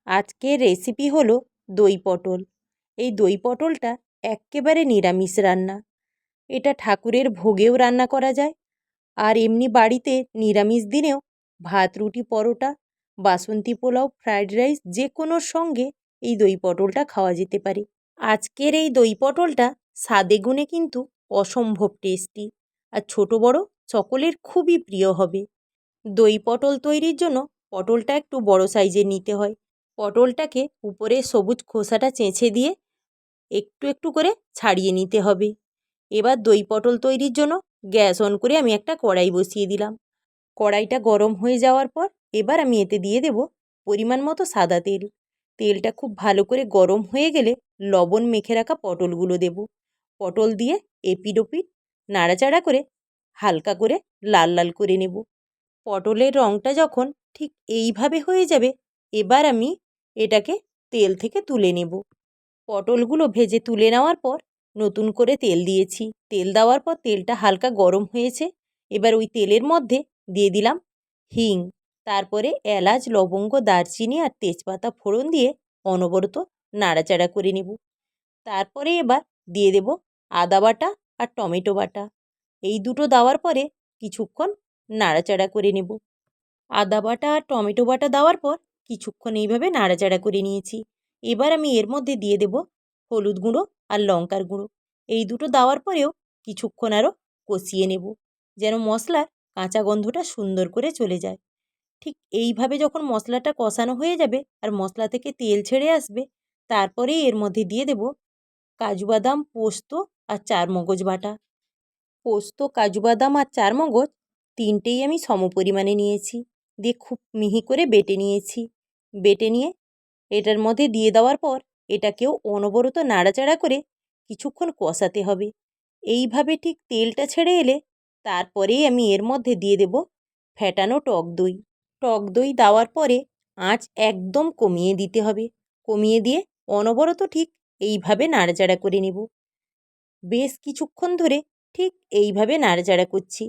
আজকের রেসিপি হলো দই পটল। এই দই পটলটা এক্কেবারে নিরামিষ রান্না। এটা ঠাকুরের ভোগেও রান্না করা যায়, আর এমনি বাড়িতে নিরামিষ দিনেও ভাত, রুটি, পরোটা, বাসন্তী পোলাও, ফ্রায়েড রাইস যে কোনোর সঙ্গে এই দই পটলটা খাওয়া যেতে পারে। আজকের এই দই পটলটা স্বাদে গুণে কিন্তু অসম্ভব টেস্টি, আর ছোট বড় সকলের খুবই প্রিয় হবে। দই পটল তৈরির জন্য পটলটা একটু বড় সাইজের নিতে হয়। পটলটাকে উপরে সবুজ খোসাটা চেঁচে দিয়ে একটু একটু করে ছাড়িয়ে নিতে হবে। এবার দই পটল তৈরির জন্য গ্যাস অন করে আমি একটা কড়াই বসিয়ে দিলাম। কড়াইটা গরম হয়ে যাওয়ার পর এবার আমি এতে দিয়ে দেব পরিমাণ মতো সাদা তেল। তেলটা খুব ভালো করে গরম হয়ে গেলে লবণ মেখে রাখা পটলগুলো দেব। পটল দিয়ে এপিট ওপিট নাড়াচাড়া করে হালকা করে লাল লাল করে নেব। পটলের রঙটা যখন ঠিক এইভাবে হয়ে যাবে, এবার আমি এটাকে তেল থেকে তুলে নেব। পটলগুলো ভেজে তুলে নেওয়ার পর নতুন করে তেল দিয়েছি। তেল দেওয়ার পর তেলটা হালকা গরম হয়েছে। এবার ওই তেলের মধ্যে দিয়ে দিলাম হিং, তারপরে এলাচ, লবঙ্গ, দারচিনি আর তেজপাতা ফোড়ন দিয়ে অনবরত নাড়াচাড়া করে নেব। তারপরে এবার দিয়ে দেব আদা বাটা আর টমেটো বাটা। এই দুটো দেওয়ার পরে কিছুক্ষণ নাড়াচাড়া করে নেব। আদা বাটা আর টমেটো বাটা দেওয়ার পর কিছুক্ষণ এইভাবে নাড়াচাড়া করে নিয়েছি। এবার আমি এর মধ্যে দিয়ে দেব হলুদ গুঁড়ো আর লঙ্কার গুঁড়ো। এই দুটো দেওয়ার পরেও কিছুক্ষণ আরও কষিয়ে নেব, যেন মশলার কাঁচা গন্ধটা সুন্দর করে চলে যায়। ঠিক এইভাবে যখন মশলাটা কষানো হয়ে যাবে আর মশলা থেকে তেল ছেড়ে আসবে, তারপরেই এর মধ্যে দিয়ে দেব কাজু বাদাম, পোস্ত আর চারমগজ বাটা। পোস্ত, কাজু বাদাম আর চারমগজ তিনটেই আমি সমপরিমাণে নিয়েছি, দিয়ে খুব মিহি করে বেটে নিয়েছি। বেটে নিয়ে এটার মধ্যে দিয়ে দেওয়ার পর এটাকেও অনবরত নাড়াচাড়া করে কিছুক্ষণ কষাতে হবে। এইভাবে ঠিক তেলটা ছেড়ে এলে তারপরেই আমি এর মধ্যে দিয়ে দেব ফ্যাটানো টক দই। টক দই দেওয়ার পরে আঁচ একদম কমিয়ে দিতে হবে। কমিয়ে দিয়ে অনবরত ঠিক এইভাবে নাড়াচাড়া করে নেব। বেশ কিছুক্ষণ ধরে ঠিক এইভাবে নাড়াচাড়া করছি।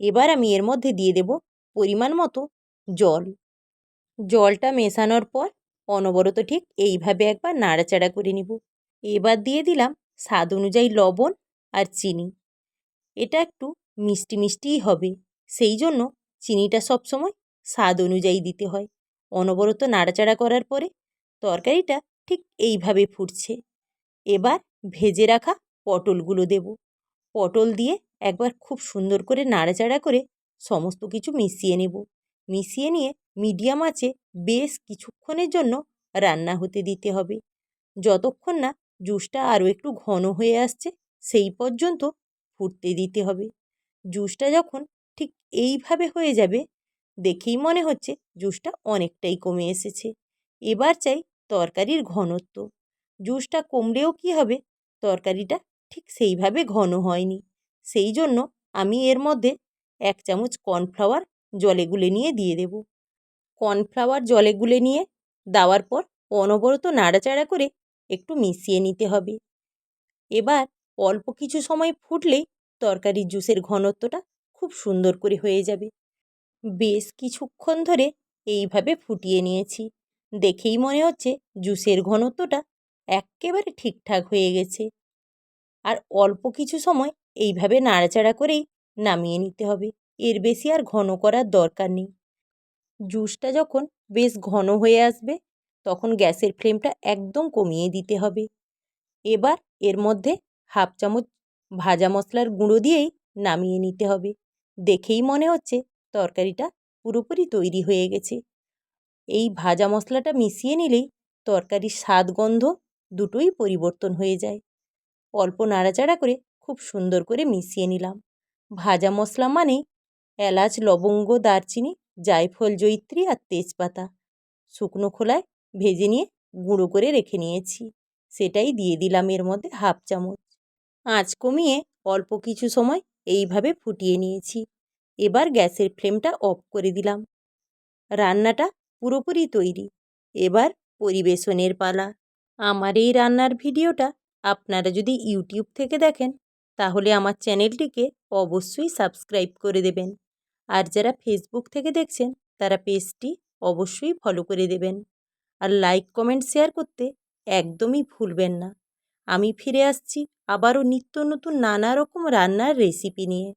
এবার আমি এর মধ্যে দিয়ে দেব পরিমাণ মতো জল। জলটা মেশানোর পর অনবরত ঠিক এইভাবে একবার নাড়াচাড়া করে নেব। এবার দিয়ে দিলাম স্বাদ অনুযায়ী লবণ আর চিনি। এটা একটু মিষ্টি মিষ্টিই হবে, সেই জন্য চিনিটা সবসময় স্বাদ অনুযায়ী দিতে হয়। অনবরত নাড়াচাড়া করার পরে তরকারিটা ঠিক এইভাবে ফুটছে। এবার ভেজে রাখা পটলগুলো দেব। পটল দিয়ে একবার খুব সুন্দর করে নাড়াচাড়া করে সমস্ত কিছু মিশিয়ে নেব। মিশিয়ে নিয়ে মিডিয়াম আঁচে বেশ কিছুক্ষণের জন্য রান্না হতে দিতে হবে, যতক্ষণ না জুসটা আরও একটু ঘন হয়ে আসছে সেই পর্যন্ত ফুটতে দিতে হবে। জুসটা যখন ঠিক এইভাবে হয়ে যাবে, দেখেই মনে হচ্ছে জুসটা অনেকটাই কমে এসেছে। এবার চাই তরকারির ঘনত্ব। জুসটা কমলেও কি হবে, তরকারিটা ঠিক সেইভাবে ঘন হয়নি। সেই জন্য আমি এর মধ্যে 1 চামচ কর্নফ্লাওয়ার জলে গুলে নিয়ে দিয়ে দেব। কর্নফ্লাওয়ার জলে গুলে নিয়ে দেওয়ার পর অনবরত নাড়াচাড়া করে একটু মিশিয়ে নিতে হবে। এবার অল্প কিছু সময় ফুটলেই তরকারির জুসের ঘনত্বটা খুব সুন্দর করে হয়ে যাবে। বেশ কিছুক্ষণ ধরে এইভাবে ফুটিয়ে নিয়েছি। দেখেই মনে হচ্ছে জুসের ঘনত্বটা এক্কেবারে ঠিকঠাক হয়ে গেছে। আর অল্প কিছু সময় এইভাবে নাড়াচাড়া করেই নামিয়ে নিতে হবে। এর বেশি আর ঘন করার দরকার নেই। জুসটা যখন বেশ ঘন হয়ে আসবে, তখন গ্যাসের ফ্লেমটা একদম কমিয়ে দিতে হবে। এবার এর মধ্যে 1/2 চামচ ভাজা মশলার গুঁড়ো দিয়েই নামিয়ে নিতে হবে। দেখেই মনে হচ্ছে তরকারিটা পুরোপুরি তৈরি হয়ে গেছে। এই ভাজা মশলাটা মিশিয়ে নিলেই তরকারির স্বাদ, গন্ধ দুটোই পরিবর্তন হয়ে যায়। অল্প নাড়াচাড়া করে খুব সুন্দর করে মিশিয়ে নিলাম। ভাজা মশলা মানেই এলাচ, লবঙ্গ, দারচিনি, জায়ফল, জয়িত্রী আর তেজপাতা শুকনো খোলায় ভেজে নিয়ে গুঁড়ো করে রেখে নিয়েছি। সেটাই দিয়ে দিলাম এর মধ্যে 1/2 চামচ। আঁচ কমিয়ে অল্প কিছু সময় এইভাবে ফুটিয়ে নিয়েছি। এবার গ্যাসের ফ্লেমটা অফ করে দিলাম। রান্নাটা পুরোপুরি তৈরি। এবার পরিবেশনের পালা। আমার এই রান্নার ভিডিওটা আপনারা যদি ইউটিউব থেকে দেখেন, তাহলে আমার চ্যানেলটিকে অবশ্যই সাবস্ক্রাইব করে দেবেন। আর যারা ফেসবুক থেকে দেখছেন, তারা পেজটি অবশ্যই ফলো করে দেবেন। আর লাইক কমেন্ট শেয়ার করতে একদমই ভুলবেন না। আমি ফিরে আসছি আবারও নিত্য নতুন নানা রকম রান্নার রেসিপি নিয়ে।